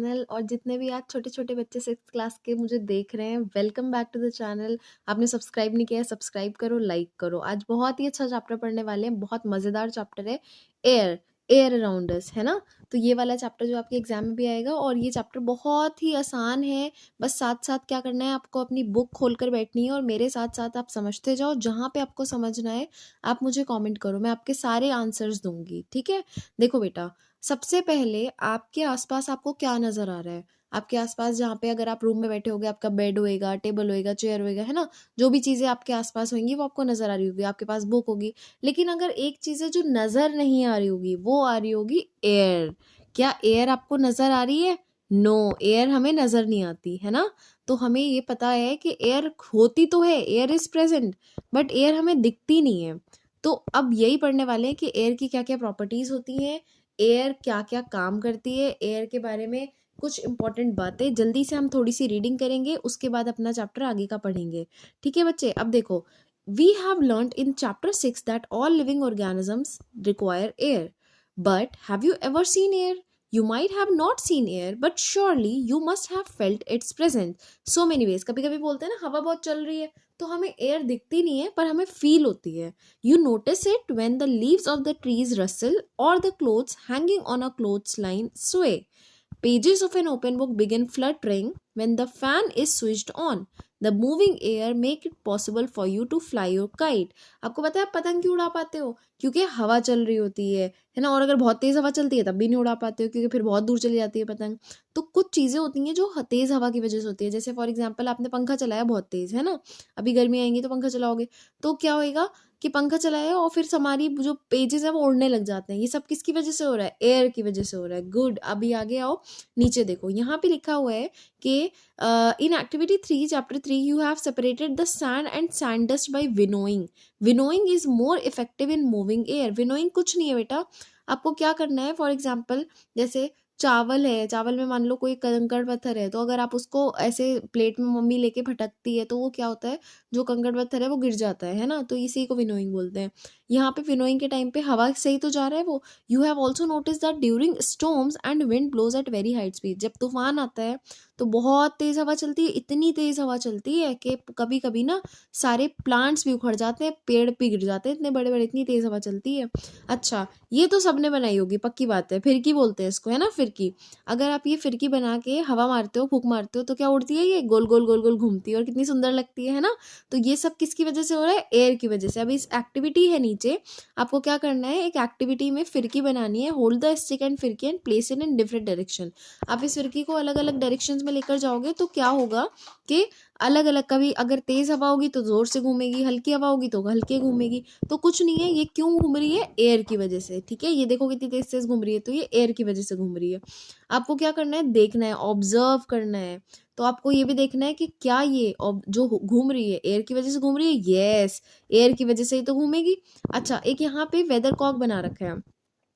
Channel और जितने भी आज छोटे-छोटे बच्चे 6th क्लास के मुझे देख रहे हैं, welcome back to the channel. आपने सब्सक्राइब नहीं किया है, सब्सक्राइब करो, लाइक करो। आज बहुत ही अच्छा चैप्टर पढ़ने वाले हैं, बहुत मज़ेदार चैप्टर है एयर, एयर अराउंड अस, है ना? तो ये वाला चैप्टर जो आपके एग्जाम में भी आएगा और ये चैप्टर बहुत ही आसान है। बस साथ-साथ क्या करना है, आपको अपनी बुक खोलकर बैठनी है और मेरे साथ-साथ आप समझते जाओ। जहाँ पे आपको समझना है, आप मुझे कमेंट करो, मैं आपके सारे आंसर्स दूँगी, ठीक है? देखो बेटा, सबसे पहले आपके आसपास आपको क्या नज़र आ रहा है? आपके आसपास जहाँ पे अगर आप रूम में बैठे होगे, आपका बेड होएगा, टेबल होएगा, चेयर होएगा, है ना? जो भी चीज़ें आपके आसपास होंगी वो आपको नज़र आ रही होगी, आपके पास बुक होगी। लेकिन अगर एक चीज़ है जो नज़र नहीं आ रही होगी, वो आ रही होगी एयर। क्या एयर आपको नज़र आ रही है? नो, एयर हमें नज़र नहीं आती, है ना? तो हमें ये पता है कि एयर होती तो है, air is present, but air हमें दिखती नहीं है। तो अब यही पढ़ने वाले हैं कि एयर की क्या-क्या प्रॉपर्टीज़ होती हैं, एयर क्या-क्या काम करती है, एयर के बारे में कुछ इंपॉर्टेंट बातें। जल्दी से हम थोड़ी सी रीडिंग करेंगे, उसके बाद अपना चैप्टर आगे का पढ़ेंगे। ठीक है बच्चे? अब देखो, we have learned in chapter 6 that all living organisms require air, but have you ever seen air? You might have not seen air, but surely you must have felt its presence so many ways. कभी कभी बोलते हैं ना, हवा बहुत चल रही है तो हमें एयर दिखती नहीं है पर हमें फील होती है. You notice it when the leaves of the trees rustle or the clothes hanging on a clothesline sway. Pages of an open book begin fluttering when the fan is switched on. The moving air make it possible for you to fly your kite. आपको पता है आप पतंग क्यों उड़ा पाते हो? क्योंकि हवा चल रही होती है ना? और अगर बहुत तेज हवा चलती है तब भी नहीं उड़ा पाते हो, क्योंकि फिर बहुत दूर चली जाती है पतंग. तो कुछ चीजें होती हैं जो तेज हवा की वजह से होती है. जैसे फॉर एग्जाम्पल आपने पंखा चलाया बहुत तेज, है ना? अभी गर्मी आएंगी तो पंखा चलाओगे तो क्या होएगा कि पंखा चलाया और फिर हमारी जो पेजेस है वो उड़ने लग जाते हैं. ये सब किसकी वजह से हो रहा है? एयर की वजह से हो रहा है. गुड. अभी आगे आओ, नीचे देखो, यहाँ पे लिखा हुआ है कि in activity 3 chapter 3 you have separated the sand and sand dust by winnowing. Winnowing is more effective in moving air. Winnowing कुछ नहीं है बेटा. आपको क्या करना है, फॉर एग्जाम्पल जैसे चावल है, चावल में मान लो कोई कंकड़ पत्थर है, तो अगर आप उसको ऐसे प्लेट में मम्मी लेके भटकती है तो वो क्या होता है, जो कंकड़ पत्थर है वो गिर जाता है ना? तो इसी को विनोइंग बोलते हैं. यहाँ पे विनोइंग के टाइम पे हवा से ही तो जा रहा है वो. You have also notice that during storms and wind blows at very high speed. जब तूफान आता है तो बहुत तेज हवा चलती है, इतनी तेज हवा चलती है कि कभी कभी ना सारे प्लांट्स भी उखड़ जाते हैं, पेड़ भी गिर जाते हैं, इतने बड़े बड़े, इतनी तेज हवा चलती है. अच्छा, ये तो सबने बनाई होगी, पक्की बात है. फिरकी बोलते हैं इसको, है ना? फिरकी. अगर आप ये फिरकी बना के हवा मारते हो, फूंक मारते हो, तो क्या उड़ती है? ये गोल गोल गोल गोल घूमती है और कितनी सुंदर लगती है ना? तो ये सब किसकी वजह से हो रहा है? एयर की वजह से. अभी इस एक्टिविटी है नीचे, आपको क्या करना है, एक एक्टिविटी में फिरकी बनानी है. होल्ड द स्टिक एंड फिरकी and place it in different direction. आप इस फिरकी को अलग अलग डायरेक्शन में लेकर जाओगे तो क्या होगा कि अलग अलग, कभी अगर तेज हवा होगी तो जोर से घूमेगी, हल्की हवा होगी तो हल्के घूमेगी. तो कुछ नहीं है, ये क्यों घूम रही है? एयर की वजह से. ठीक है, ये देखो कितनी तेज तेज घूम रही है, तो ये एयर की वजह से घूम रही है. आपको क्या करना है, देखना है, ऑब्जर्व करना है. तो आपको ये भी देखना है कि क्या ये जो घूम रही है एयर की वजह से घूम रही है. यस, एयर की वजह से ही तो घूमेगी. अच्छा, एक यहाँ पे वेदर कॉक बना रखा है.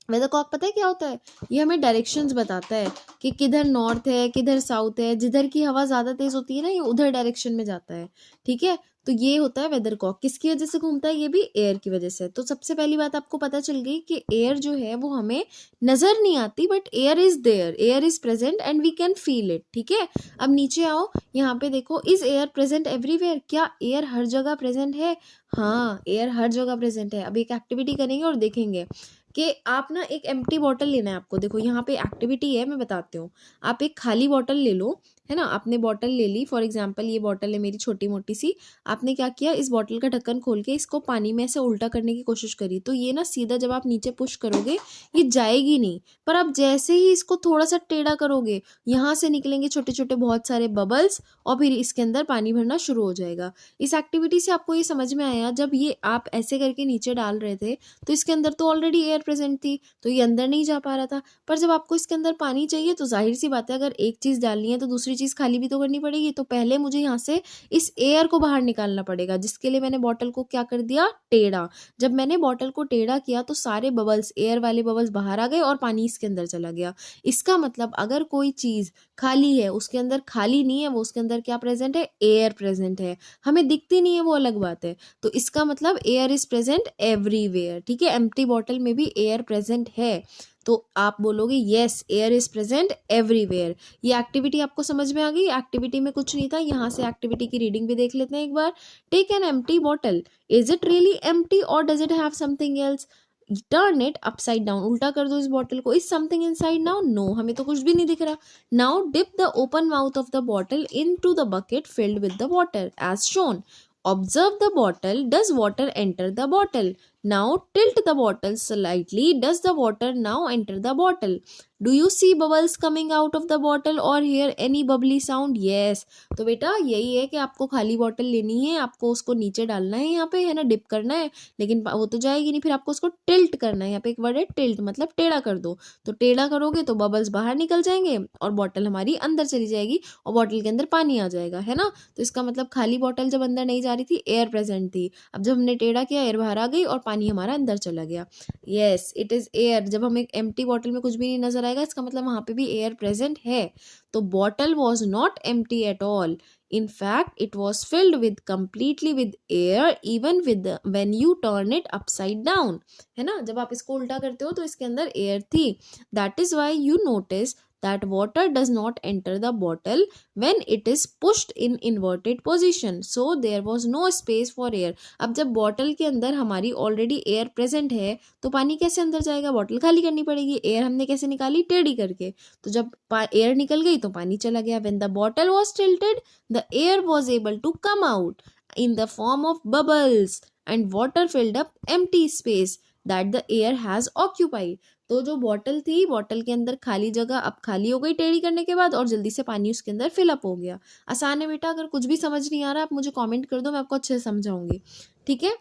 वेदर कॉक पता है क्या होता है? ये हमें डायरेक्शंस बताता है कि किधर नॉर्थ है, किधर साउथ है. जिधर की हवा ज्यादा तेज होती है ना, ये उधर डायरेक्शन में जाता है. ठीक है, तो ये होता है वेदर कॉक. किसकी वजह से घूमता है? ये भी एयर की वजह से. तो सबसे पहली बात आपको पता चल गई कि एयर जो है वो हमें नजर नहीं आती, but air is there, air is present and we can feel it. ठीक है, अब नीचे आओ, यहाँ पे देखो, इज एयर प्रेजेंट एवरीवेयर. क्या एयर हर जगह प्रेजेंट है? हाँ, एयर हर जगह प्रेजेंट है. अब एक एक्टिविटी करेंगे और देखेंगे कि आप ना एक एम्प्टी बॉटल लेना है आपको. देखो यहाँ पे एक्टिविटी है, मैं बताती हूँ. आप एक खाली बॉटल ले लो, है ना? आपने बॉटल ले ली, फॉर एग्जाम्पल ये बॉटल है मेरी छोटी मोटी सी. आपने क्या किया, इस बॉटल का ढक्कन खोल के इसको पानी में ऐसे उल्टा करने की कोशिश करी, तो ये ना सीधा जब आप नीचे पुश करोगे ये जाएगी नहीं. पर आप जैसे ही इसको थोड़ा सा टेढ़ा करोगे, यहाँ से निकलेंगे छोटे छोटे बहुत सारे बबल्स और फिर इसके अंदर पानी भरना शुरू हो जाएगा. इस एक्टिविटी से आपको ये समझ में आया, जब ये आप ऐसे करके नीचे डाल रहे थे तो इसके अंदर तो ऑलरेडी एयर प्रेजेंट थी, तो ये अंदर नहीं जा पा रहा था. पर जब आपको इसके अंदर पानी चाहिए तो जाहिर सी बात है, अगर एक चीज डालनी है तो दूसरी चीज खाली भी तो करनी पड़ेगी. तो पहले मुझे यहाँ से इस एयर को बाहर निकालना पड़ेगा, जिसके लिए मैंने बॉटल को क्या कर दिया, टेढ़ा. जब मैंने बॉटल को टेढ़ा किया तो सारे बबल्स, एयर वाले बबल्स बाहर आ गए और पानी इसके अंदर चला गया. इसका मतलब अगर कोई चीज खाली है, उसके अंदर खाली नहीं है, वो उसके अंदर क्या प्रेजेंट है? एयर प्रेजेंट है. हमें दिखती नहीं है वो अलग बात है. तो इसका मतलब एयर इज प्रेजेंट एवरीवेयर. ठीक है, एम्प्टी बॉटल में भी एयर प्रेजेंट है. तो आप बोलोगे yes air is present everywhere. ये एक्टिविटी आपको समझ में आ गई। एक्टिविटी में कुछ नहीं था, यहाँ से एक्टिविटी की रीडिंग भी देख लेते हैं एक बार। Take an empty bottle, is it really empty और does it have something else? Turn it upside down, उल्टा कर दो इस बॉटल को। Is something inside now? No, हमें तो कुछ भी नहीं दिख रहा। Now dip the open mouth of the bottle in to the bucket filled with the water as shown. Observe the bottle. Does water enter the bottle? Now tilt the bottle slightly. Does the water now enter the bottle? Do you see bubbles coming out of the bottle or hear any bubbly sound? Yes. तो बेटा यही है कि आपको खाली bottle लेनी है, आपको उसको नीचे डालना है, यहाँ पे है ना, डिप करना है, लेकिन वो तो जाएगी नहीं, फिर आपको उसको टिल्ट करना है। यहाँ पे एक वर्ड है टिल्ट, मतलब टेढ़ा कर दो। तो टेढ़ा करोगे तो बबल्स बाहर निकल जाएंगे और बॉटल हमारी अंदर चली जाएगी और बॉटल के अंदर पानी आ जाएगा, है ना। तो इसका मतलब खाली बॉटल जब अंदर नहीं जा रही थी, एयर प्रेजेंट थी। अब जब हमने टेढ़ा किया, एयर बाहर आ गई और पानी हमारा अंदर चला गया। Yes it is air. जब हमें एम्प्टी बॉटल में कुछ भी नहीं नजर आएगा, इसका मतलब वहां पे भी एयर प्रेजेंट है। तो bottle was not empty at all, in fact it was filled with completely with air even with when you turn it upside down, है ना। जब आप इसको उल्टा करते हो तो इसके अंदर एयर थी। that is why you notice that water does not enter the bottle when it is pushed in inverted position, so there was no space for air। अब जब बॉटल के अंदर हमारी ऑलरेडी एयर प्रेजेंट है तो पानी कैसे अंदर जाएगा? बॉटल खाली करनी पड़ेगी। एयर हमने कैसे निकाली? टेढ़ी करके। तो जब एयर निकल गई तो पानी चला गया। when the bottle was tilted, the air was able to come out in the form of bubbles and water filled up empty space that the air has occupied। तो जो बॉटल थी, बॉटल के अंदर खाली जगह अब खाली हो गई टेढ़ी करने के बाद, और जल्दी से पानी उसके अंदर फिलअप हो गया। आसान है बेटा। अगर कुछ भी समझ नहीं आ रहा आप मुझे कमेंट कर दो, मैं आपको अच्छे से समझाऊंगी, ठीक है।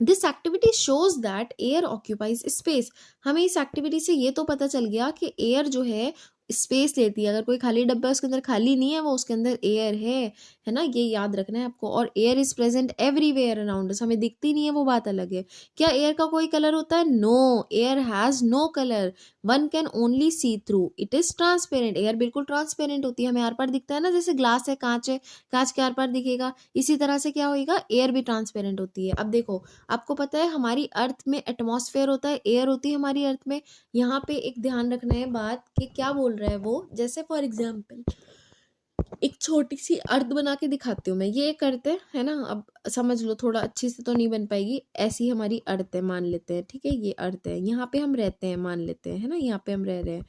This activity shows that air occupies space. हमें इस एक्टिविटी से ये तो पता चल गया कि एयर जो है स्पेस लेती है। अगर कोई खाली डब्बा उसके अंदर खाली नहीं है, वो उसके अंदर एयर है ना, ये याद रखना है आपको। और air is present everywhere around us, हमें दिखती नहीं है वो बात अलग है। क्या एयर का कोई कलर होता है? No, air has no colour, one can only see through, it is transparent. Air बिल्कुल ट्रांसपेरेंट होती है, हमें आर पार दिखता है ना, जैसे ग्लास है, कांच के आर पार दिखेगा, इसी तरह से क्या होएगा, एयर भी ट्रांसपेरेंट होती है। अब देखो, आपको पता है हमारी अर्थ में एटमॉस्फेयर होता है, एयर होती है हमारी अर्थ में। यहाँ पे एक ध्यान रखना है बात कि क्या बोल रहा है वो। जैसे फॉर एग्जाम्पल एक छोटी सी अर्थ बना के दिखाती हूँ मैं, ये करते है ना। अब समझ लो, थोड़ा अच्छी से तो नहीं बन पाएगी। ऐसी हमारी अर्थ है मान लेते हैं, ठीक है, ये अर्थ है, यहाँ पे हम रहते हैं मान लेते हैं, है ना, यहाँ पे हम रह रहे हैं।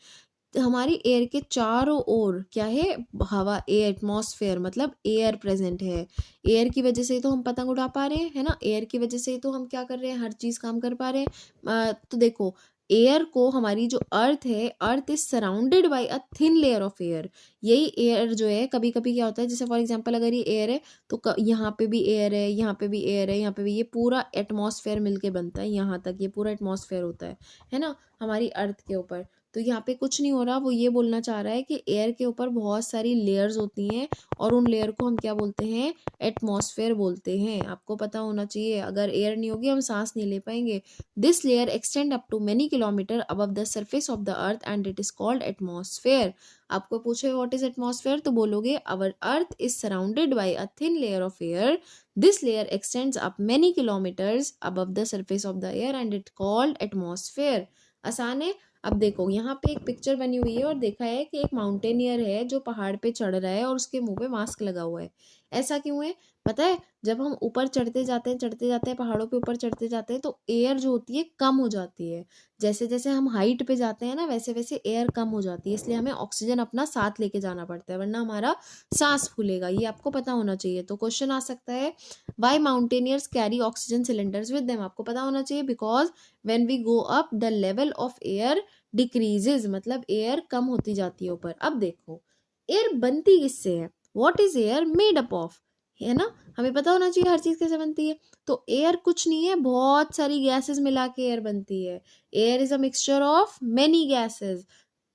तो हमारी एयर के चारों ओर क्या है? हवा, एयर, एटमॉस्फेयर, मतलब एयर प्रेजेंट है। एयर की वजह से ही तो हम पतंग उड़ा पा रहे हैं, है ना। एयर की वजह से ही तो हम क्या कर रहे हैं, हर चीज काम कर पा रहे हैं। तो देखो, एयर को, हमारी जो अर्थ है, अर्थ is surrounded by a thin layer of air. यही एयर जो है, कभी कभी क्या होता है, जैसे फॉर एग्जांपल अगर ये एयर है तो यहाँ पे भी एयर है, यहाँ पे भी एयर है, यहाँ पे भी, ये पूरा एटमॉस्फेयर मिलके बनता है, यहाँ तक ये पूरा एटमॉस्फेयर होता है ना, हमारी अर्थ के ऊपर। तो यहाँ पे कुछ नहीं हो रहा, वो ये बोलना चाह रहा है कि एयर के ऊपर बहुत सारी लेयर्स होती हैं और उन लेयर को हम क्या बोलते हैं? एटमॉस्फेयर बोलते हैं। आपको पता होना चाहिए, अगर एयर नहीं होगी हम सांस नहीं ले पाएंगे। This layer extend up to many kilometre above the surface of the earth and it is called atmosphere. आपको पूछे व्हाट इज एटमॉस्फेयर, तो बोलोगे our earth is surrounded by a thin layer of air, this layer extends up many kilometres above the surface of the air and it called atmosphere. आसान है। अब देखो, यहाँ पे एक पिक्चर बनी हुई है और देखा है कि एक माउंटेनियर है जो पहाड़ पे चढ़ रहा है और उसके मुंह पे मास्क लगा हुआ है। ऐसा क्यों है पता है? जब हम ऊपर चढ़ते जाते हैं पहाड़ों पे, ऊपर चढ़ते जाते हैं तो एयर जो होती है कम हो जाती है। जैसे जैसे हम हाइट पे जाते हैं ना, वैसे वैसे एयर कम हो जाती है, इसलिए हमें ऑक्सीजन अपना साथ लेके जाना पड़ता है, वरना हमारा सांस फूलेगा। ये आपको पता होना चाहिए। तो क्वेश्चन आ सकता है, why mountaineers carry oxygen cylinders with them. आपको पता होना चाहिए, because when we go up the level of air decreases, मतलब एयर कम होती जाती है ऊपर। अब देखो, एयर बनती किससे है? What is air made up of, है ना, हमें पता होना चाहिए हर चीज कैसे बनती है। तो एयर कुछ नहीं है, बहुत सारी गैसेस मिला के एयर बनती है। Air is a mixture of many gases.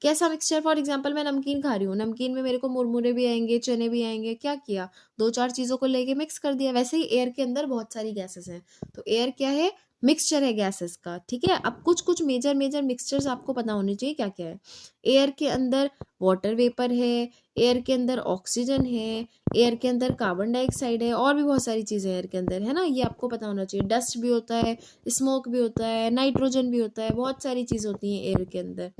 कैसा मिक्सचर? फॉर एग्जांपल मैं नमकीन खा रही हूँ, नमकीन में मेरे को मुरमुरे भी आएँगे, चने भी आएँगे, क्या किया? 2-4 चीज़ों को लेके मिक्स कर दिया। वैसे ही एयर के अंदर बहुत सारी गैसेज़ हैं, तो एयर क्या है? मिक्सचर है गैसेज़ का, ठीक है? अब कुछ-कुछ मेजर मिक्सचर्स आपको पता होने चाहिए क्या-क्या है। एयर के अंदर वाटर वेपर है, एयर के अंदर ऑक्सीजन है, एयर के अंदर कार्बन डाइऑक्साइड है, और भी बहुत सारी चीज़ें एयर के अंदर, है ना? ये आपको पता होना चाहिए। डस्ट भी होता है, स्मोक भी होता है, नाइट्रोजन भी होता है, बहुत सारी चीज़ें होती हैं एयर के अंदर।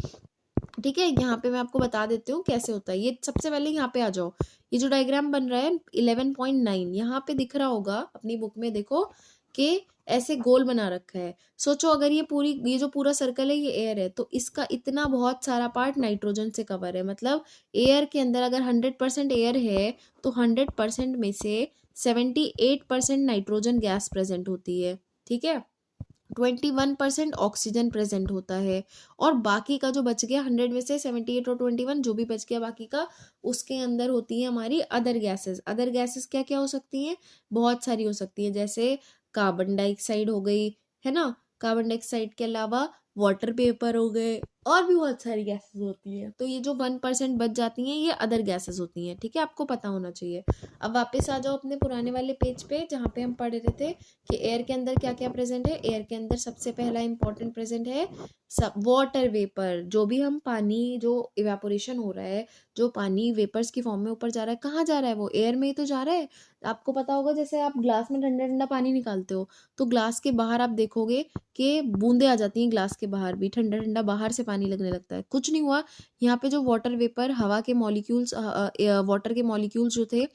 ठीक है, यहाँ पे मैं आपको बता देती हूँ कैसे होता है। ये सबसे पहले यहाँ पे आ जाओ। ये जो डायग्राम बन रहा है 11.9, यहाँ पे दिख रहा होगा, अपनी बुक में देखो कि ऐसे गोल बना रखा है। सोचो अगर ये जो पूरा सर्कल है ये एयर है, तो इसका इतना बहुत सारा पार्ट नाइट्रोजन से कवर है। मतलब एयर के अंदर अगर 100% एयर है, तो 100% में से 78% नाइट्रोजन गैस प्रेजेंट होती है। ठीक है, 21% ऑक्सीजन प्रेजेंट होता है, और बाकी का जो बच गया 100 में से 78 और 21 जो भी बच गया बाकी का, उसके अंदर होती है हमारी अदर गैसेस। अदर गैसेस क्या क्या हो सकती हैं? बहुत सारी हो सकती है, जैसे कार्बन डाइऑक्साइड हो गई, है ना? कार्बन डाइऑक्साइड के अलावा वाटर पेपर हो गए, और भी बहुत सारी गैसेस होती हैं। तो ये जो 1% बच जाती हैं ये अदर गैसेस होती हैं। ठीक है, आपको पता होना चाहिए। अब वापस आ जाओ अपने पुराने वाले पेज पे जहाँ पे हम पढ़ रहे थे कि एयर के अंदर क्या क्या प्रेजेंट है। एयर के अंदर सबसे पहला इंपॉर्टेंट प्रेजेंट है सब वाटर वेपर। जो भी हम पानी, जो इवेपोरेशन हो रहा है, जो पानी वेपर्स की फॉर्म में ऊपर जा रहा है, कहाँ जा रहा है? वो एयर में ही तो जा रहा है। आपको पता होगा, जैसे आप ग्लास में ठंडा ठंडा पानी निकालते हो, तो ग्लास के बाहर आप देखोगे कि बूंदे आ जाती हैं, ग्लास के बाहर भी ठंडा ठंडा बाहर से पानी लगने लगता है। कुछ नहीं हुआ, यहाँ पे जो वाटर वेपर, हवा के मॉलिक्यूल्स, वाटर के मॉलिक्यूल्स जो थे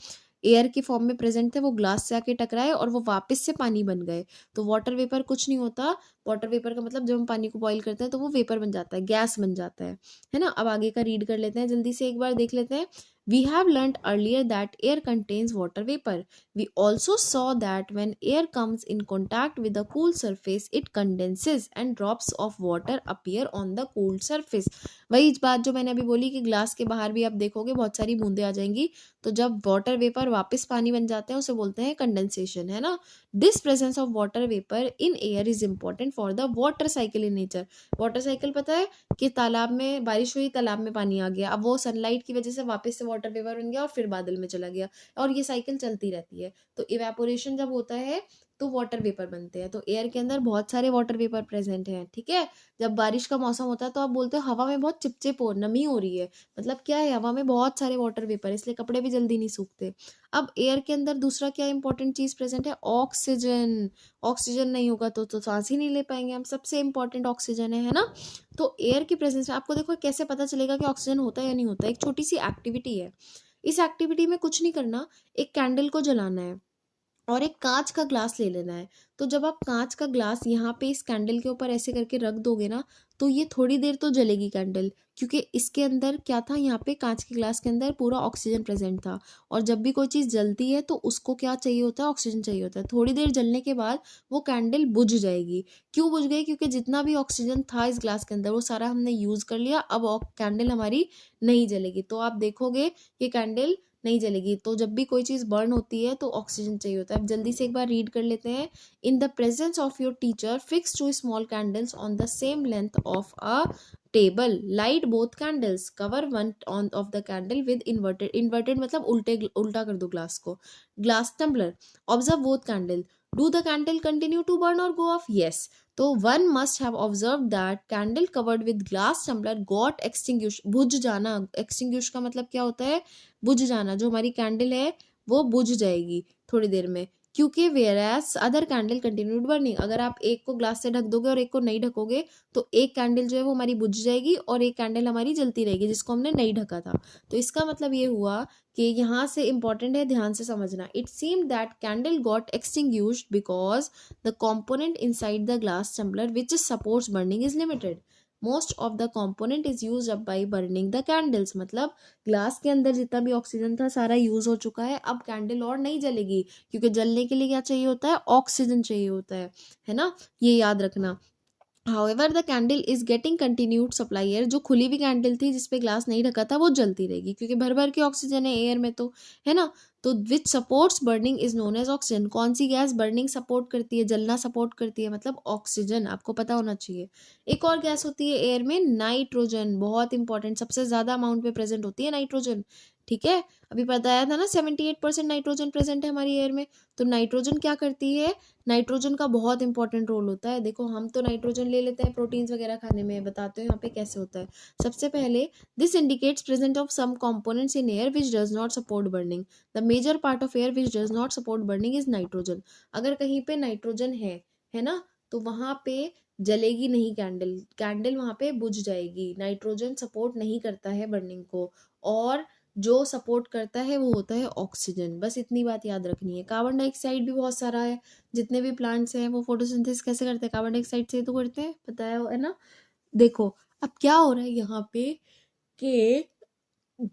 एयर के फॉर्म में प्रेजेंट थे, वो ग्लास से आके टकराए और वो वापस से पानी बन गए। तो वाटर वेपर कुछ नहीं होता। वाटर वेपर का मतलब जब हम पानी को बॉईल करते हैं तो वो वेपर बन जाता है, गैस बन जाता है ना? अब आगे का रीड कर लेते हैं, जल्दी से एक बार देख लेते हैं। We have learnt earlier that air contains water vapor. We also saw that when air comes in contact with the cool surface, it condenses and drops of water appear on the cool surface. वही बात जो मैंने अभी बोली कि glass के बाहर भी आप देखोगे बहुत सारी बूंदें आ जाएंगी। तो जब वाटर वेपर वापस पानी बन जाते हैं उसे बोलते हैं कंडेंसेशन, है ना? This presence of water vapour in air is important for the water cycle in nature. Water cycle पता है कि तालाब में बारिश हुई, तालाब में पानी आ गया, अब वो सनलाइट की वजह से वापस से वाटर वेपर बन गया और फिर बादल में चला गया, और ये साइकिल चलती रहती है। तो इवेपोरेशन जब होता है तो वाटर वेपर बनते हैं। तो एयर के अंदर बहुत सारे वाटर वेपर प्रेजेंट हैं। ठीक है, जब बारिश का मौसम होता है तो आप बोलते हो हवा में बहुत चिपचिप हो, नमी हो रही है, मतलब क्या है? हवा में बहुत सारे वाटर वेपर, इसलिए कपड़े भी जल्दी नहीं सूखते। अब एयर के अंदर दूसरा क्या इंपॉर्टेंट चीज प्रेजेंट है? ऑक्सीजन। ऑक्सीजन नहीं होगा तो सांस ही नहीं ले पाएंगे हम। सबसे इंपॉर्टेंट ऑक्सीजन है ना? तो एयर की प्रेजेंस में आपको देखो कैसे पता चलेगा कि ऑक्सीजन होता है या नहीं होता है। एक छोटी सी एक्टिविटी है। इस एक्टिविटी में कुछ नहीं करना, एक कैंडल को जलाना है और एक कांच का ग्लास ले लेना है। तो जब आप कांच का ग्लास यहाँ पे इस कैंडल के ऊपर ऐसे करके रख दोगे ना, तो ये थोड़ी देर तो जलेगी कैंडल, क्योंकि इसके अंदर क्या था? यहाँ पे कांच के ग्लास के अंदर पूरा ऑक्सीजन प्रेजेंट था। और जब भी कोई चीज़ जलती है तो उसको क्या चाहिए होता है? ऑक्सीजन चाहिए होता है। थोड़ी देर जलने के बाद वो कैंडल बुझ जाएगी। क्यों बुझ गई? क्योंकि जितना भी ऑक्सीजन था इस ग्लास के अंदर वो सारा हमने यूज़ कर लिया। अब कैंडल हमारी नहीं जलेगी। तो आप देखोगे कि कैंडल नहीं जलेगी। तो जब भी कोई चीज़ बर्न होती है तो ऑक्सीजन चाहिए होता है। अब जल्दी से एक बार रीड कर लेते हैं। In the presence of your teacher fix 2 small candles on the same length of a table, light both candles, cover one on of the candle with inverted. Inverted मतलब उल्टा कर दो ग्लास को। Glass tumbler, observe both candle, do the candle continue to burn और go off? Yes. तो one must have observe that candle covered with glass tumbler got extinguish. बुझ जाना, extinguish का मतलब क्या होता है? बुझ जाना। जो हमारी कैंडल है वो बुझ जाएगी थोड़ी देर में, क्योंकि whereas other candle continued burning. अगर आप एक को ग्लास से ढक दोगे और एक को नहीं ढकोगे तो एक कैंडल जो है वो हमारी बुझ जाएगी और एक कैंडल हमारी जलती रहेगी जिसको हमने नहीं ढका था। तो इसका मतलब ये हुआ कि यहाँ से इंपॉर्टेंट है, ध्यान से समझना। It seem that candle got extinguished because the component inside the glass tumbler which supports burning is limited. Most of the component is used up by burning the candles. मतलब ग्लास के अंदर जितना भी oxygen था सारा use हो चुका है, अब कैंडल और नहीं जलेगी, क्योंकि जलने के लिए क्या चाहिए होता है? ऑक्सीजन चाहिए होता है ना? ये याद रखना। However the candle is getting continued supply air. जो खुली हुई कैंडल थी जिसपे ग्लास नहीं ढका था वो जलती रहेगी, क्योंकि भर भर के ऑक्सीजन है एयर में, तो है ना? तो which supports burning is known as oxygen. कौन सी गैस बर्निंग सपोर्ट करती है, जलना सपोर्ट करती है, मतलब ऑक्सीजन, आपको पता होना चाहिए। एक और गैस होती है एयर में, नाइट्रोजन, बहुत इंपॉर्टेंट, सबसे ज्यादा अमाउंट में प्रेजेंट होती है नाइट्रोजन। ठीक है, अभी बताया था ना 78% नाइट्रोजन प्रेजेंट है हमारी एयर में। तो नाइट्रोजन क्या करती है, नाइट्रोजन का बहुत इंपॉर्टेंट रोल होता है। देखो हम तो नाइट्रोजन ले लेते हैं प्रोटीन्स वगैरह खाने में, बताते हैं यहाँ पे कैसे होता है। सबसे पहले, this indicates present of some components in air which does not support burning. The major part of air which does not support burning is nitrogen. अगर कहीं पे नाइट्रोजन है ना, तो वहां पे जलेगी नहीं कैंडल, कैंडल वहां पे बुझ जाएगी। नाइट्रोजन सपोर्ट नहीं करता है बर्निंग को, और जो सपोर्ट करता है वो होता है ऑक्सीजन। बस इतनी बात याद रखनी है। कार्बन डाइऑक्साइड भी बहुत सारा है, जितने भी प्लांट्स हैं वो फोटोसिंथेसिस कैसे करते हैं, कार्बन डाइऑक्साइड से तो करते हैं, बताया है ना। देखो अब क्या हो रहा है यहाँ पे कि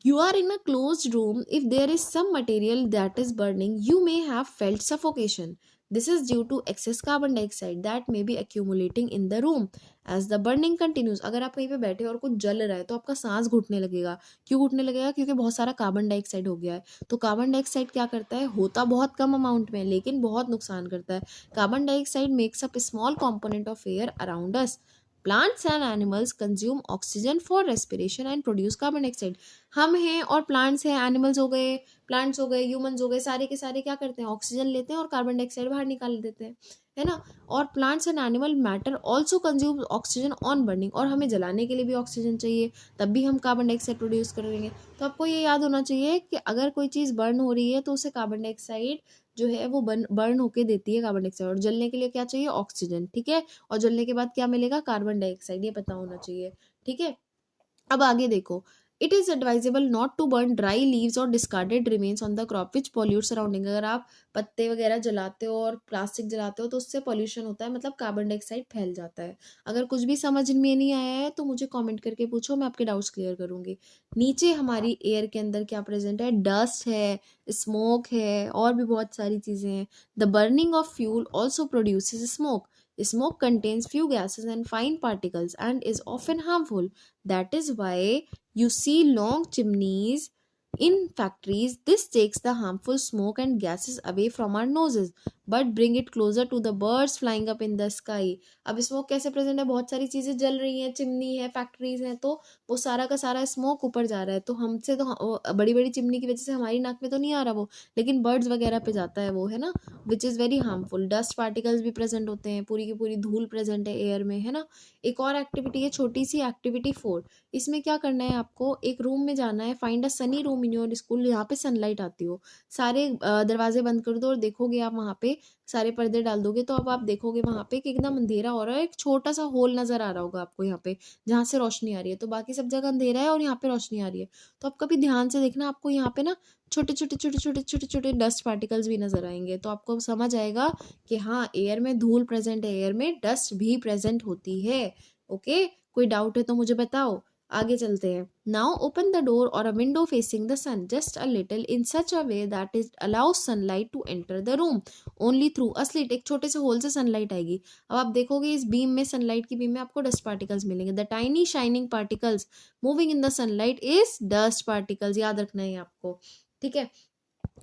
you are in a closed room. If there is some material that is burning, you may have felt suffocation. This is due to excess carbon dioxide that may be accumulating in the room as the burning continues. अगर आप कहीं पे बैठे और कुछ जल रहा है तो आपका सांस घुटने लगेगा। क्यों घुटने लगेगा, क्योंकि बहुत सारा कार्बन डाइऑक्साइड हो गया है। तो कार्बन डाइऑक्साइड क्या करता है, होता बहुत कम अमाउंट में लेकिन बहुत नुकसान करता है। Carbon dioxide makes up small component of air around us. Plants and animals consume oxygen for respiration and produce carbon dioxide. हम हैं और प्लांट्स हैं, एनिमल्स हो गए, प्लांट्स हो गए, ह्यूमंस हो गए, सारे के सारे क्या करते हैं, ऑक्सीजन लेते हैं और कार्बन डाइऑक्साइड बाहर निकाल देते हैं, है ना। और plants and animal matter also consume oxygen on burning, और हमें जलाने के लिए भी ऑक्सीजन चाहिए, तब भी हम कार्बन डाइऑक्साइड प्रोड्यूस करेंगे। तो आपको ये याद होना चाहिए कि अगर कोई चीज़ बर्न हो रही है तो उसे कार्बन डाइऑक्साइड जो है वो बर्न होके देती है कार्बन डाइऑक्साइड, और जलने के लिए क्या चाहिए, ऑक्सीजन। ठीक है, और जलने के बाद क्या मिलेगा, कार्बन डाइऑक्साइड, ये पता होना चाहिए। ठीक है, अब आगे देखो, it is advisable not to burn dry leaves और discarded remains on the crop which pollute surrounding. अगर आप पत्ते वगैरह जलाते हो और प्लास्टिक जलाते हो तो उससे पॉल्यूशन होता है, मतलब कार्बन डाइऑक्साइड फैल जाता है। अगर कुछ भी समझ में नहीं आया है तो मुझे कमेंट करके पूछो, मैं आपके डाउट्स क्लियर करूंगी। नीचे हमारी एयर के अंदर क्या प्रेजेंट है, डस्ट है, स्मोक है, और भी बहुत सारी चीजें हैं। The burning of fuel also produces smoke. Smoke contains few gases and fine particles and is often harmful. That is why you see long chimneys in factories. This takes the harmful smoke and gases away from our noses but bring it closer to the birds flying up in the sky. अब smoke कैसे present है, बहुत सारी चीजें जल रही हैं, chimney है, फैक्ट्रीज हैं, तो वो सारा का सारा स्मोक ऊपर जा रहा है, तो हमसे तो बड़ी बड़ी चिमनी की वजह से हमारी नाक में तो नहीं आ रहा वो, लेकिन बर्ड्स वगैरह पे जाता है वो, है ना, which is very harmful. Dust particles भी प्रेजेंट होते हैं, पूरी की पूरी धूल प्रेजेंट है एयर में, है ना। एक और एक्टिविटी है, छोटी सी एक्टिविटी 4। इसमें क्या करना है, आपको एक रूम में जाना है, find a Sunny room in your school, यहाँ पे सनलाइट आती हो। सारे दरवाजे बंद कर दो और देखोगे आप वहाँ पे, सारे पर्दे डाल दोगे तो अब आप देखोगे वहाँ पे कि एकदम अंधेरा हो रहा है, एक छोटा सा होल नजर आ रहा होगा आपको यहाँ पे, जहाँ से रोशनी आ रही है। तो बाकी सब जगह अंधेरा है और यहाँ पे रोशनी आ रही है। तो आप कभी ध्यान से देखना, आपको यहाँ पे ना छोटे छोटे छोटे छोटे छोटे छोटे डस्ट पार्टिकल्स भी नजर आएंगे, तो आपको समझ आएगा कि हाँ, एयर में धूल प्रेजेंट है, एयर में डस्ट भी प्रेजेंट होती है। ओके, कोई डाउट है तो मुझे बताओ, आगे चलते हैं। नाउ ओपन द डोर और a window facing the sun just a little in such a way that is allows sunlight to enter the room only through a slit. एक छोटे से होल से सनलाइट आएगी। अब आप देखोगे इस बीम में, सनलाइट की बीम में आपको डस्ट पार्टिकल्स मिलेंगे। The tiny shining particles moving in the sunlight is dust particles, याद रखना है आपको। ठीक है,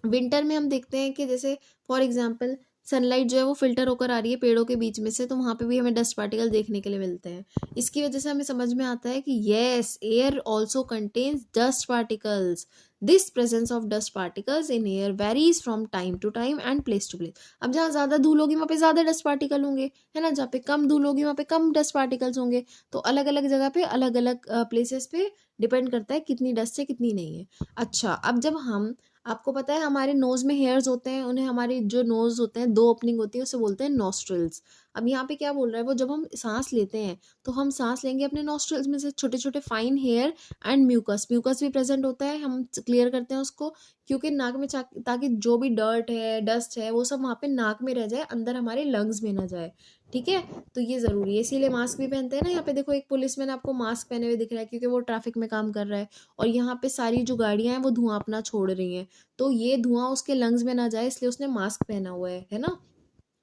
विंटर में हम देखते हैं कि जैसे फॉर एग्जांपल सनलाइट जो है वो फिल्टर होकर आ रही है पेड़ों के बीच में से, तो वहां पे भी हमें डस्ट पार्टिकल देखने के लिए मिलते हैं। इसकी वजह से हमें समझ में आता है कि yes, air also contains dust particles. This presence of dust particles in air varies from time to time and place to place. अब जहाँ ज्यादा धूल होगी वहाँ पे ज्यादा डस्ट पार्टिकल होंगे, है ना, जहाँ पे कम धूल होगी वहाँ पे कम डस्ट पार्टिकल्स होंगे। तो अलग अलग जगह पे अलग अलग प्लेसेस पे डिपेंड करता है कितनी डस्ट है कितनी नहीं है। अच्छा, अब जब हम, आपको पता है हमारे नोज में हेयर्स होते हैं, उन्हें, हमारी जो नोज होते हैं, 2 ओपनिंग होती है, उसे बोलते हैं नॉस्ट्रल्स। अब यहाँ पे क्या बोल रहा है वो, जब हम सांस लेते हैं तो हम सांस लेंगे अपने नॉस्ट्रल्स में से छोटे छोटे fine hair and mucus, mucus भी प्रेजेंट होता है, हम क्लियर करते हैं उसको, क्योंकि नाक में ताकि जो भी डर्ट है, डस्ट है, वो सब वहाँ पे नाक में रह जाए, अंदर हमारे लंग्स में ना जाए। ठीक है, तो ये जरूरी है, इसीलिए मास्क भी पहनते हैं ना। यहाँ पे देखो एक पुलिसमैन आपको मास्क पहने हुए दिख रहा है क्योंकि वो ट्रैफिक में काम कर रहा है, और यहाँ पे सारी जो गाड़ियां हैं वो धुआं अपना छोड़ रही हैं, तो ये धुआं उसके लंग्स में ना जाए, इसलिए उसने मास्क पहना हुआ है ना,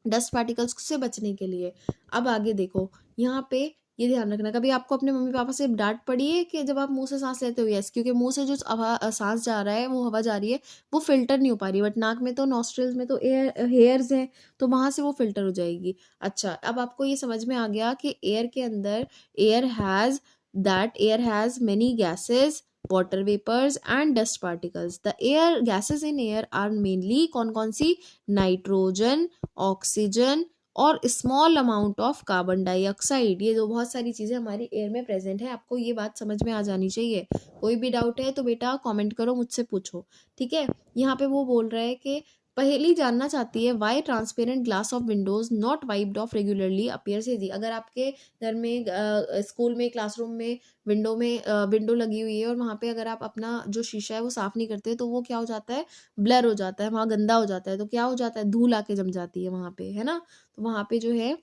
डस्ट पार्टिकल्स से बचने के लिए। अब आगे देखो, यहाँ पे ये ध्यान रखना। कभी आपको अपने मम्मी पापा से डांट पड़ी है कि जब आप मुंह से सांस लेते हो? यस, क्योंकि मुंह से जो सांस जा रहा है, वो हवा जा रही है, वो फिल्टर नहीं हो पा रही, बट नाक में तो, नॉस्ट्रल्स में तो एयर हेयर्स हैं, तो वहां से वो फिल्टर हो जाएगी। अच्छा, अब आपको ये समझ में आ गया कि एयर के अंदर, air has many gases, water vapors and dust particles. The air gases in air are mainly कौन कौन सी? नाइट्रोजन, ऑक्सीजन और small amount of carbon dioxide. ये दो बहुत सारी चीजें हमारी एयर में प्रेजेंट है। आपको ये बात समझ में आ जानी चाहिए। कोई भी डाउट है तो बेटा कमेंट करो, मुझसे पूछो, ठीक है। यहाँ पे वो बोल रहा है कि पहेली जानना चाहती है, why transparent glass of windows not wiped off regularly appears hazy. अगर आपके घर में, स्कूल में, क्लासरूम में विंडो लगी हुई है और वहां पे अगर आप अपना जो शीशा है वो साफ नहीं करते, तो वो क्या हो जाता है? ब्लर हो जाता है, वहां गंदा हो जाता है। तो क्या हो जाता है? धूल आके जम जाती है वहां पे, है ना। तो वहां पे जो है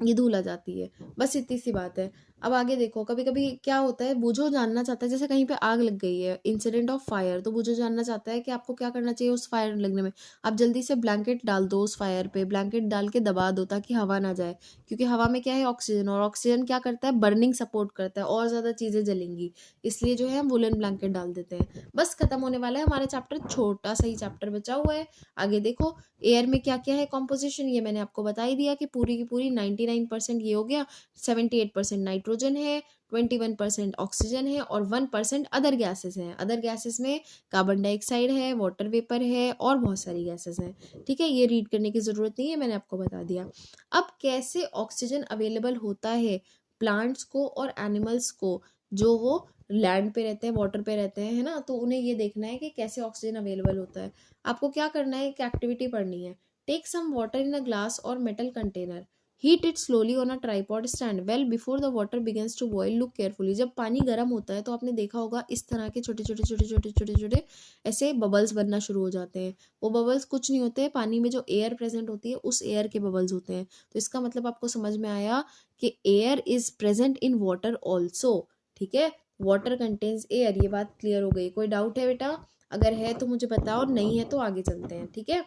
ये धूल आ जाती है। बस इतनी सी बात है। अब आगे देखो, कभी कभी क्या होता है, बूझो जानना चाहता है, जैसे कहीं पे आग लग गई है, इंसिडेंट ऑफ फायर, तो बूझो जानना चाहता है कि आपको क्या करना चाहिए उस फायर लगने में। आप जल्दी से ब्लैंकेट डाल दो उस फायर पे, ब्लैंकेट डाल के दबा दो ताकि हवा ना जाए, क्योंकि हवा में क्या है? ऑक्सीजन, और ऑक्सीजन क्या करता है? बर्निंग सपोर्ट करता है, और ज्यादा चीजें जलेंगी। इसलिए जो है हम वुलन ब्लैंकेट डाल देते हैं। बस खत्म होने वाला है हमारा चैप्टर, छोटा सा ही चैप्टर बचा हुआ है। आगे देखो, एयर में क्या क्या है कॉम्पोजिशन, ये मैंने आपको बता ही दिया कि पूरी की पूरी 99% ये हो गया, 78% नाइट्रोजन है, 21% ऑक्सीजन है और 1% अदर गैसेस हैं। अदर गैसेस में कार्बन डाइऑक्साइड है, वाटर वेपर है और बहुत सारी गैसेस हैं, ठीक है। ये रीड करने की जरूरत नहीं है, मैंने आपको बता दिया। अब कैसे ऑक्सीजन अवेलेबल होता है प्लांट्स को और एनिमल्स को, जो वो लैंड पे रहते हैं, वाटर पे रहते हैं, है ना, तो उन्हें ये देखना है कि कैसे ऑक्सीजन अवेलेबल होता है। आपको क्या करना है? एक एक्टिविटी पढ़नी है। Take some water in a glass और metal container, heat it slowly on a tripod stand, well before the water begins to boil look carefully. जब पानी गर्म होता है तो आपने देखा होगा इस तरह के छोटे छोटे छोटे छोटे छोटे छोटे ऐसे बबल्स बनना शुरू हो जाते हैं। वो बबल्स कुछ नहीं होते, पानी में जो एयर प्रेजेंट होती है उस एयर के बबल्स होते हैं। तो इसका मतलब आपको समझ में आया कि air is present in water also, ठीक है। वाटर कंटेन्स एयर, ये बात क्लियर हो गई। कोई डाउट है बेटा? अगर है तो मुझे बताओ, नहीं है तो आगे चलते हैं, ठीक है।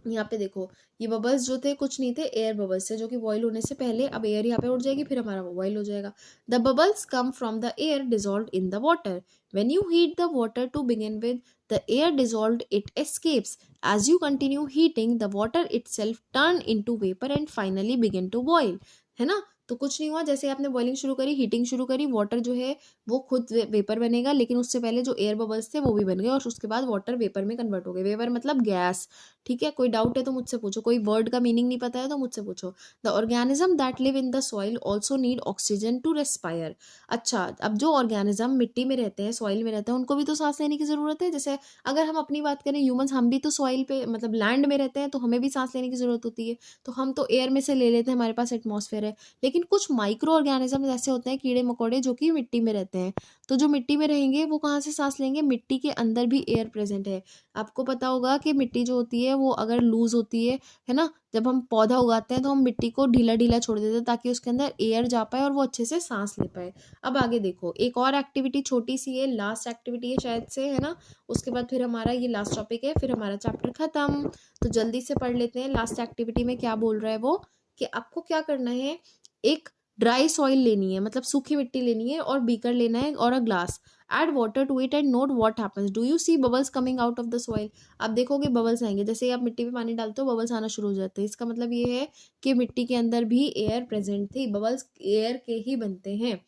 यहाँ पे देखो, ये बबल्स जो थे कुछ नहीं थे, एयर बबल्स थे जो कि बॉईल होने से पहले, अब एयर यहाँ पे उड़ जाएगी, फिर हमारा बॉईल हो जाएगा। The bubbles come from the air dissolve in the water, when you heat the water to begin with, the air dissolve it escapes, as you continue heating the water itself turn into vapour and finally begin to boil, है ना। तो कुछ नहीं हुआ, जैसे आपने boiling शुरू करी, हीटिंग शुरू करी, वाटर जो है वो खुद वेपर बनेगा, लेकिन उससे पहले जो एयर बबल्स थे वो भी बन गए और उसके बाद वाटर वेपर में कन्वर्ट हो गए। वेपर मतलब गैस, ठीक है। कोई डाउट है तो मुझसे पूछो, कोई वर्ड का मीनिंग नहीं पता है तो मुझसे पूछो। The organism that live in the soil also need oxygen to respire. अच्छा, अब जो ऑर्गेनिज्म मिट्टी में रहते हैं, सॉइल में रहते हैं, उनको भी तो सांस लेने की जरूरत है। जैसे अगर हम अपनी बात करें, ह्यूमंस, हम भी तो सॉइल पे मतलब लैंड में रहते हैं, तो हमें भी सांस लेने की जरूरत होती है। तो हम तो एयर में से ले लेते हैं, हमारे पास एटमॉस्फेयर है। लेकिन कुछ माइक्रो ऑर्गेनिज्म ऐसे होते हैं, कीड़े मकोड़े, जो कि मिट्टी में रहते हैं। तो जो मिट्टी में रहेंगे वो कहाँ से सांस लेंगे? मिट्टी के अंदर भी एयर प्रेजेंट है। आपको पता होगा कि मिट्टी जो होती है वो अगर लूज होती है ना, जब हम पौधा उगाते हैं तो हम मिट्टी को ढीला ढीला छोड़ देते हैं ताकि उसके अंदर एयर जा पाए और वो अच्छे से सांस ले पाए। अब आगे देखो, एक और एक्टिविटी छोटी सी है, लास्ट एक्टिविटी है शायद से, है ना। उसके बाद फिर हमारा ये लास्ट टॉपिक है, फिर हमारा चैप्टर खत्म। तो जल्दी से पढ़ लेते हैं। लास्ट एक्टिविटी में क्या बोल रहा है वो, कि आपको क्या करना है, एक ड्राई सॉइल लेनी है, मतलब सूखी मिट्टी लेनी है, और बीकर लेना है और a glass, add water to it and note what happens, do you see bubbles coming out of the soil. आप देखोगे बबल्स आएंगे, जैसे ही आप मिट्टी में पानी डालते हो बबल्स आना शुरू हो जाते हैं। इसका मतलब ये है कि मिट्टी के अंदर भी एयर प्रेजेंट थी, बबल्स एयर के ही बनते हैं।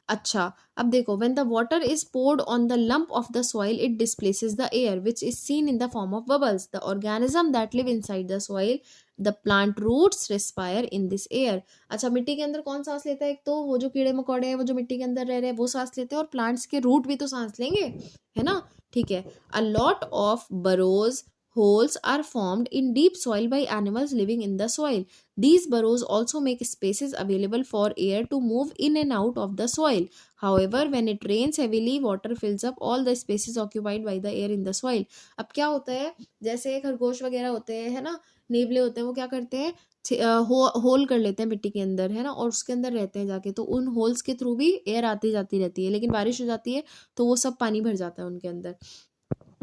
अच्छा, अब देखो, when the water is poured on the lump of the soil it displaces the air which is seen in the form of bubbles. The organism that live inside the soil, the plant roots, respire in this air. अच्छा, मिट्टी के अंदर कौन सांस लेता है? एक तो वो जो कीड़े मकोड़े हैं, वो जो मिट्टी के अंदर रह रहे हैं, वो सांस लेते हैं, और प्लांट्स के रूट भी तो सांस लेंगे, है ना, ठीक है। A lot of burrows, holes are formed in deep soil by animals living in the soil. These burrows also make spaces available for air to move in and out of the soil. However, when it rains heavily, water fills up all the spaces occupied by the air in the soil. अब क्या होता है, जैसे खरगोश वगैरह होते हैं, है ना, नेवले होते हैं, वो क्या करते हैं, होल कर लेते हैं मिट्टी के अंदर, है ना, और उसके अंदर रहते हैं जाके, तो उन होल्स के थ्रू भी एयर आती जाती रहती है। लेकिन बारिश हो जाती है तो वो सब पानी भर जाता है उनके अंदर।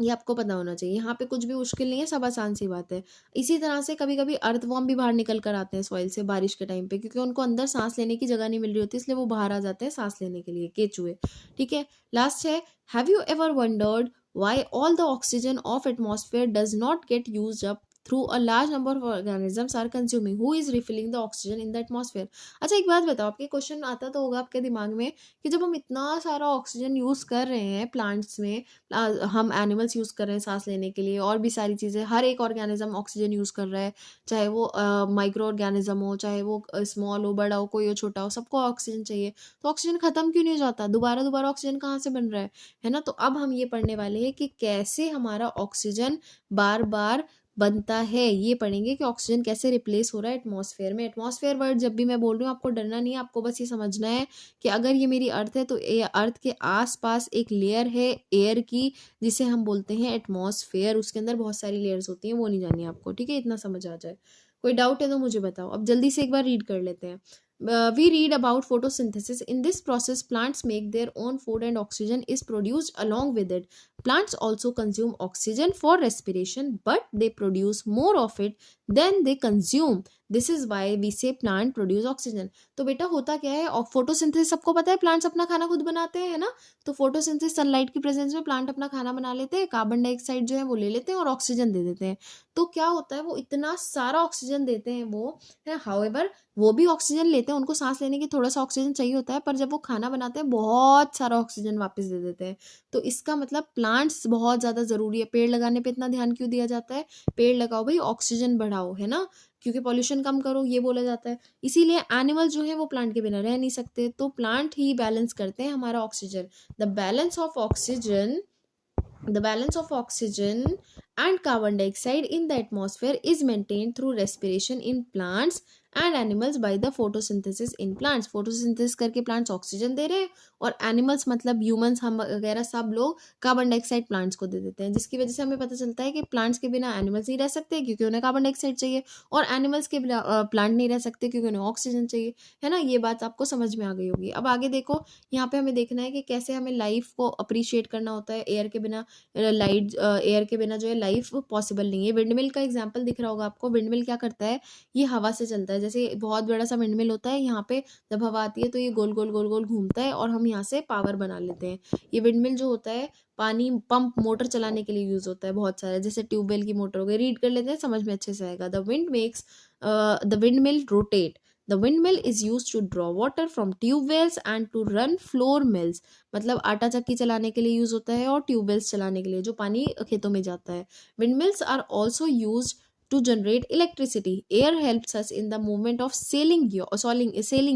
ये आपको पता होना चाहिए। यहाँ पे कुछ भी मुश्किल नहीं है, सब आसान सी बात है। इसी तरह से कभी-कभी अर्थवर्म भी बाहर निकल कर आते हैं सॉइल से बारिश के टाइम पे, क्योंकि उनको अंदर साँस लेने की जगह नहीं मिल रही होती, इसलिए वो बाहर आ जाते हैं साँस लेने के लिए, केचुए। ठीक है? लास्ट है, have you ever wondered why all the oxygen of atmosphere does not get used up through a large number of organisms are consuming, who is refilling the oxygen in the atmosphere? अच्छा, एक बात बताओ, आपके question आता तो होगा आपके दिमाग में कि जब हम इतना सारा ऑक्सीजन यूज़ कर रहे हैं प्लांट्स में, हम एनिमल्स यूज़ कर रहे हैं सांस लेने के लिए, और भी सारी चीज़ें, हर एक ऑर्गेनिज्म ऑक्सीजन यूज़ कर रहा है, चाहे वो माइक्रो ऑर्गेनिज्म हो, चाहे वो स्मॉल हो, बड़ा हो, कोई हो, छोटा हो, सबको ऑक्सीजन चाहिए। तो ऑक्सीजन खत्म क्यों नहीं हो जाता? दोबारा दोबारा ऑक्सीजन कहाँ से बन रहा है ना? तो अब हम ये पढ़ने वाले हैं कि कैसे हमारा ऑक्सीजन बार बार बनता है, ये पढ़ेंगे कि ऑक्सीजन कैसे रिप्लेस हो रहा है एटमॉस्फेयर में। एटमॉस्फेयर वर्ड जब भी मैं बोल रही हूँ, आपको डरना नहीं है, आपको बस ये समझना है कि अगर ये मेरी अर्थ है, तो ये अर्थ के आसपास एक लेयर है एयर की, जिसे हम बोलते हैं एटमॉस्फेयर। उसके अंदर बहुत सारी लेयर्स होती हैं, वो नहीं जानी आपको, ठीक है? इतना समझ आ जाए। कोई डाउट है तो मुझे बताओ। अब जल्दी से एक बार रीड कर लेते हैं। We read about photosynthesis. In this process, plants make their own food and oxygen is produced along with it. Plants also consume oxygen for respiration, but they produce more of it than they consume. This is why we say plant produce oxygen. तो बेटा होता क्या है, और photosynthesis सबको पता है, plants अपना खाना खुद बनाते हैं, है ना? तो फोटोसिंथेसिस, सनलाइट की प्रेजेंस में प्लांट अपना खाना बना लेते हैं, कार्बन डाइऑक्साइड जो है वो ले लेते हैं और ऑक्सीजन दे देते हैं। तो क्या होता है, वो इतना सारा ऑक्सीजन देते हैं वो, है। हाउएवर, वो भी ऑक्सीजन लेते हैं, उनको सांस लेने की थोड़ा सा ऑक्सीजन चाहिए होता है, पर जब वो खाना बनाते हैं बहुत सारा ऑक्सीजन वापस दे देते हैं। तो इसका मतलब प्लांट्स बहुत ज़्यादा ज़रूरी है। पेड़ लगाने पे इतना ध्यान क्यों दिया जाता है? पेड़ लगाओ भाई, ऑक्सीजन बढ़ाओ, है ना? क्योंकि पॉल्यूशन कम करो, ये बोला जाता है। इसीलिए एनिमल जो है वो प्लांट के बिना रह नहीं सकते, तो प्लांट ही बैलेंस करते हैं हमारा oxygen. The balance of oxygen The balance of oxygen and carbon dioxide in the atmosphere is maintained through respiration in plants and animals by the photosynthesis in plants. photosynthesis करके plants oxygen दे रहे हैं, और animals मतलब humans, हम वगैरह सब लोग carbon dioxide plants को दे देते हैं, जिसकी वजह से हमें पता चलता है कि प्लांट्स के बिना एनिमल्स नहीं रह सकते क्योंकि उन्हें कार्बन डाइऑक्साइड चाहिए, और एनिमल्स के बिना प्लांट नहीं रह सकते क्योंकि उन्हें ऑक्सीजन चाहिए, है ना? ये बात आपको समझ में आ गई होगी। अब आगे देखो, यहाँ पे हमें देखना है कि कैसे हमें लाइफ को अप्रिशिएट करना होता है। एयर के बिना, लाइट, एयर के बिना जो है लाइफ पॉसिबल नहीं है। विंडमिल का एग्जांपल दिख रहा होगा आपको। विंडमिल क्या करता है, ये हवा से चलता है। जैसे बहुत बड़ा सा विंडमिल होता है, यहाँ पे जब हवा आती है तो ये गोल गोल गोल गोल घूमता है और हम यहाँ से पावर बना लेते हैं। ये विंडमिल जो होता है, पानी पंप मोटर चलाने के लिए यूज होता है बहुत सारा, जैसे ट्यूबवेल की मोटर हो गई। रीड कर लेते हैं, समझ में अच्छे से आएगा। The wind mill rotate. The windmill is used to draw water from tube wells and to run floor mills. मतलब आटा चक्की चलाने के लिए यूज होता है और ट्यूबवेल्स चलाने के लिए, जो पानी खेतों में जाता है। Windmills are also used to generate electricity. Air helps us in the movement of sailing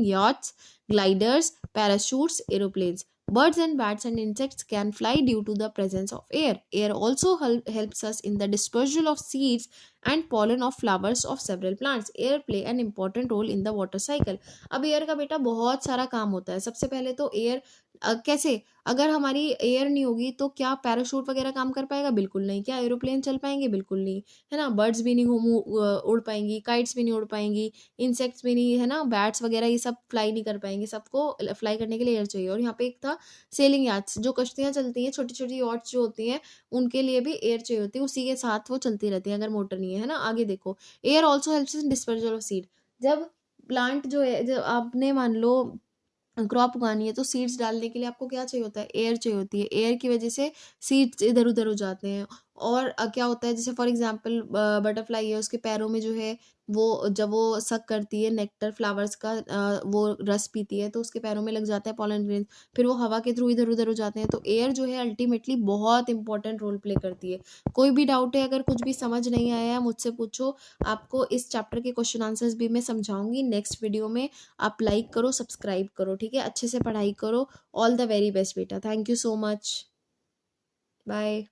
yachts, gliders, parachutes, aeroplanes. Birds and bats and insects can fly due to the presence of air. Air also helps us in the dispersal of seeds and pollen of flowers of several plants. Air play an important role in the water cycle. अब air का बेटा बहुत सारा काम होता है। सबसे पहले तो एयर कैसे, अगर हमारी एयर नहीं होगी तो क्या पैराशूट वगैरह काम कर पाएगा? बिल्कुल नहीं। क्या एरोप्लेन चल पाएंगे? बिल्कुल नहीं, है ना? बर्ड्स भी नहीं उड़ पाएंगी, काइट्स भी नहीं उड़ पाएंगी, इंसेक्ट्स भी नहीं, है ना? बैट्स वगैरह ये सब फ्लाई नहीं कर पाएंगे। सबको फ्लाई करने के लिए एयर चाहिए। और यहाँ पे एक था सेलिंग याट्स, जो कश्तियाँ चलती हैं, छोटी छोटी यॉट्स जो होती हैं, उनके लिए भी एयर चाहिए होती है, उसी के साथ वो चलती रहती है अगर मोटर नहीं है ना? आगे देखो, air also helps in dispersal of seed. जब प्लांट जो है, जब आपने मान लो क्रॉप उगानी है, तो सीड्स डालने के लिए आपको क्या चाहिए होता है? एयर चाहिए होती है। एयर की वजह से सीड्स इधर उधर हो जाते हैं। और क्या होता है, जैसे फॉर एग्जांपल बटरफ्लाई है, उसके पैरों में जो है, वो जब वो सक करती है नेक्टर फ्लावर्स का, वो रस पीती है, तो उसके पैरों में लग जाता है पॉलन ग्रेन्स, फिर वो हवा के थ्रू इधर उधर हो जाते हैं। तो एयर जो है अल्टीमेटली बहुत इंपॉर्टेंट रोल प्ले करती है। कोई भी डाउट है, अगर कुछ भी समझ नहीं आया मुझसे पूछो। आपको इस चैप्टर के क्वेश्चन आंसर्स भी मैं समझाऊंगी नेक्स्ट वीडियो में। आप लाइक करो, सब्सक्राइब करो, ठीक है? अच्छे से पढ़ाई करो। ऑल द वेरी बेस्ट बेटा। Thank you so much. Bye.